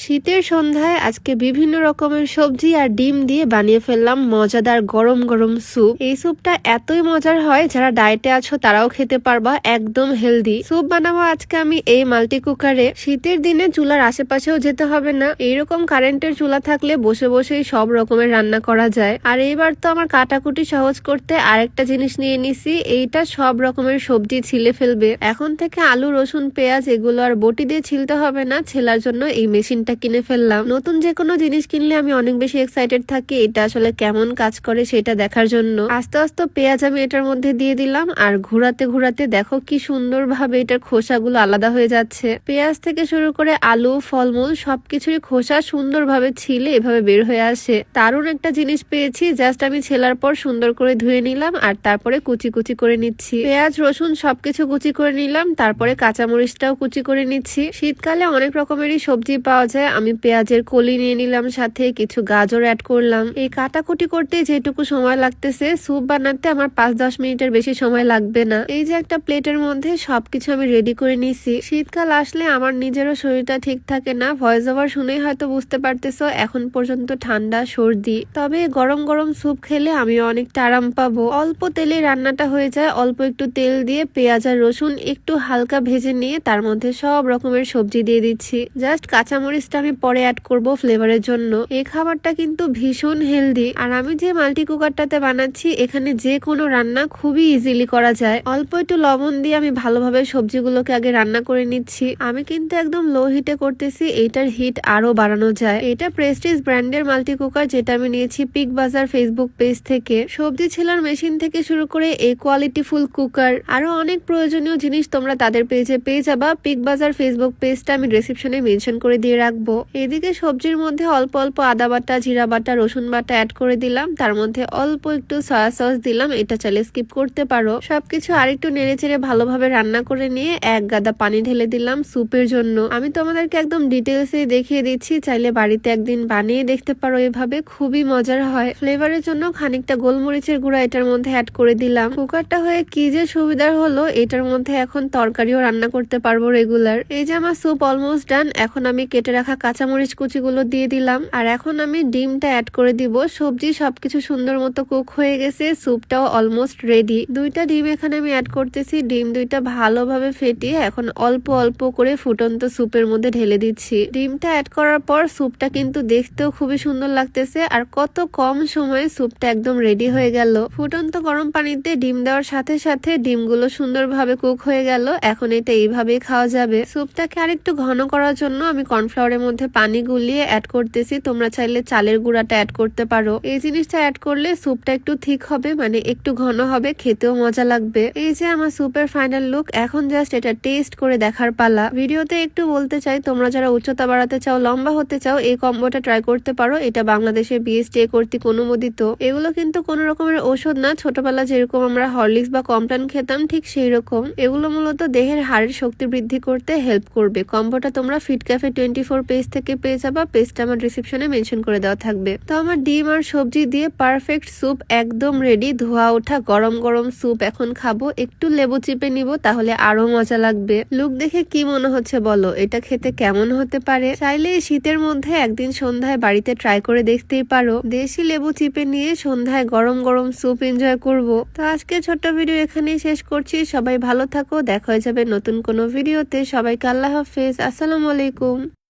শীতের সন্ধ্যায় আজকে বিভিন্ন রকমের সবজি আর ডিম দিয়ে বানিয়ে ফেললাম মজাদার গরম গরম স্যুপ। এই স্যুপটা এতই মজার হয়, যারা ডায়েটে আছো তারাও খেতে পারবা, একদম হেলদি। স্যুপ বানাবো আজকে আমি এই মাল্টি কুকারে। শীতের দিনে চুলার আশেপাশেও যেতে হবে না, এইরকম কারেন্টের চুলা থাকলে বসে বসেই সব রকমের রান্না করা যায়। আর এইবার তো আমার কাটাকুটি সহজ করতে আরেকটা জিনিস নিয়ে নিছি, এইটা সব রকমের সবজি ছিলে ফেলবে। এখন থেকে আলু, রসুন, পেঁয়াজ এগুলো আর বটি দিয়ে ছিলতে হবে না, ছেলার জন্য এই মেশিনটা কিনে ফেললাম। নতুন যে কোনো জিনিস কিনলে আমি অনেক বেশি এক্সাইটেড থাকি এটা আসলে কেমন কাজ করে সেটা দেখার জন্য। আস্তে আস্তে পেঁয়াজ আমি এটার মধ্যে দিয়ে দিলাম, আর ঘুরাতে ঘুরাতে দেখো কি সুন্দর ভাবে এটার খোসাগুলো আলাদা হয়ে যাচ্ছে। পেঁয়াজ থেকে শুরু করে আলু, ফলমূল সবকিছুরই খোসা সুন্দরভাবে ছিলে এভাবে বের হয়ে আসে। দারুণ একটা জিনিস পেয়েছি। জাস্ট আমি ছেলার পর সুন্দর করে ধুয়ে নিলাম আর তারপরে কুচি কুচি করে নিচ্ছি। পেঁয়াজ, রসুন সবকিছু কুচি করে নিলাম, তারপরে কাঁচামরিচটাও কুচি করে নিচ্ছি। শীতকালে অনেক রকমেরই সবজি পাওয়া যায়। আমি পেঁয়াজের কলি নিয়ে নিলাম, সাথে কিছু গাজর অ্যাড করলাম। এই কাটাকুটি করতে যেটুকু সময় লাগতেছে, স্যুপ বানাতে আমার 5-10 মিনিটের বেশি সময় লাগবে না। এই যে একটা প্লেটের মধ্যে সবকিছু আমি রেডি করে নিছি। শীতকাল আসলে আমার নিজেরও শরীরটা ঠিক থাকে না, ভয়েস ওভার শুনেই হয়তো বুঝতে পারতেছো এখন পর্যন্ত ঠান্ডা সর্দি। তবে গরম গরম স্যুপ খেলে আমি অনেকটা আরাম পাবো। অল্প তেলে রান্নাটা হয়ে যায়। অল্প একটু তেল দিয়ে পেঁয়াজ আর রসুন একটু হালকা ভেজে নিয়ে তার মধ্যে সব রকমের সবজি দিয়ে দিচ্ছি। জাস্ট কাঁচামরিচটা আমি পরে অ্যাড করব ফ্লেভারের জন্য। এই খাবারটা কিন্তু ভীষণ হেলদি। আর আমি যে মাল্টি কুকারটাতে বানাচ্ছি এখানে যে কোনো রান্না খুবই ইজিলি করা যায়। অল্প একটু লবণ দিয়ে আমি ভালোভাবে সবজিগুলোকে আগে রান্না করে নিচ্ছি। আমি কিন্তু একদম লো হিটে করতেছি, এইটার হিট আরো বাড়ানো যায়। এটা প্রেস্টিজ ব্র্যান্ডের মাল্টি কুকার, যেটা আমি নিয়েছি পিক বাজার ফেসবুক পেজ থেকে। সবজি ছেলার মেশিন থেকে শুরু করে এই কোয়ালিটি ফুল কুকার আরো অনেক প্রয়োজনীয় জিনিস তোমরা তাদের পেজে পেয়ে যাবা। পিক বাজার ফেসবুক পেজটা আমি ডেসক্রিপশনে মেনশন করে দিয়ে রাখবো। এদিকে সবজির মধ্যে অল্প অল্প আদা বাটা, জিরা বাটা, রসুন বাটা অ্যাড করে দিলাম। তার মধ্যে অল্প একটু সয়া সস দিলাম, এটা চাইলে স্কিপ করতে পারো। সবকিছু আরেকটু নেড়ে চেড়ে ভালোভাবে রান্না করে নিয়ে এক গাদা পানি ঢেলে দিলাম স্যুপের জন্য। আমি তোমাদেরকে একদম ডিটেলসে দেখিয়ে দিচ্ছি, চাইলে বাড়িতে একদিন বানিয়ে দেখতে পারো, এভাবে খুবই মজার হয়। ফ্লেভারের জন্য খানিকটা গোলমরিচের গুঁড়া এটার মধ্যে অ্যাড করে দিলাম। কুকারটা হয়ে কি যে সুবিধার হলো, এটার মধ্যে এখন তরকারিও রান্না করতে পারবো রেগুলার। এই যে আমার স্যুপ অলমোস্ট ডান। এখন আমি কেটে রাখা কাঁচামরিচ কুচিগুলো দিয়ে দিলাম, আর এখন আমি ডিমটা অ্যাড করে দিব। সবজি সবকিছু সুন্দর মতো কুক হয়ে গেছে, স্যুপটাও অলমোস্ট রেডি। 2টা ডিম এখানে আমি অ্যাড করতেছি। ডিম 2টা ভালোভাবে ফেটিয়ে এখন অল্প অল্প করে ফুটন্ত স্যুপের মধ্যে ঢেলে দিচ্ছি। ডিমটা অ্যাড করার পর স্যুপটা কিন্তু দেখতেও খুবই সুন্দর লাগতেছে, আর কত কম সময়ে স্যুপটা একদম রেডি হয়ে গেল। ফুটন্ত গরম পানিতে ডিম দেওয়ার সাথে সাথে ডিমগুলো সুন্দরভাবে কুক হয়ে গেল। এখন এটা এইভাবেই খাওয়া যাবে। স্যুপটাকে আরেকটু ঘন করার জন্য আমি কর্নফ্লাওয়ারের মধ্যে পানি গুলিয়ে অ্যাড করতেছি। তোমরা চাইলে চালের গুঁড়াটা অ্যাড করতে পারো। এই জিনিসটা অ্যাড করলে স্যুপটা একটু ঠিক হবে, মানে একটু ঘন হবে, খেতেও মজা লাগবে। এই যে আমার স্যুপের ফাইনাল লুক। এখন জাস্ট এটা টেস্ট করে দেখার পালা। ভিডিওতে একটু বলতে চাই, তোমরা যারা উচ্চতা বাড়াতে চাও, লম্বা হতে চাও, এই কম্বোটা ট্রাই করতে পারো। এটা বাংলাদেশের বিএসটিআই কর্তৃক অনুমোদিত। এগুলো কিন্তু কোনো রকমের ঔষধ না। ছোটবেলা যেরকম আমরা হরলিক্স বা কমপ্লান খেতাম ঠিক সেই রকম। এগুলো মূলত দেহের হাড়ের শক্তি বৃদ্ধি করতে হেল্প করবে। কম্বোটা তোমরা ফিট ক্যাফে 24 পেজ থেকে পেয়ে যাবা। পেজটা আমার ডিসক্রিপশনে মেনশন করে দেওয়া থাকবে। তো আমার ডিম আর সবজি দিয়ে পারফেক্ট স্যুপ একদম রেডি। ধোয়া ওঠা গরম গরম স্যুপ এখন খাবো। একটু লেবু চিপে নিব, তাহলে আরো মজা লাগবে। লুক দেখে কি মনে হচ্ছে বলো, এটা খেতে কেমন হতে পারে? চাইলে শীতের মধ্যে একদিন সন্ধ্যায় বাড়িতে ট্রাই করে দেখতেই পারো। দেশি লেবু চিপে নিয়ে সন্ধ্যায় গরম গরম স্যুপ এনজয় করব। তো আজকে ছোট্ট ভিডিও এখানেই শেষ করছি। সবাই ভালো থাকো, দেখা হয়ে যাবে নতুন কোনো ভিডিওতে। সবাইকে আল্লাহ হাফেজ, আসসালামু আলাইকুম।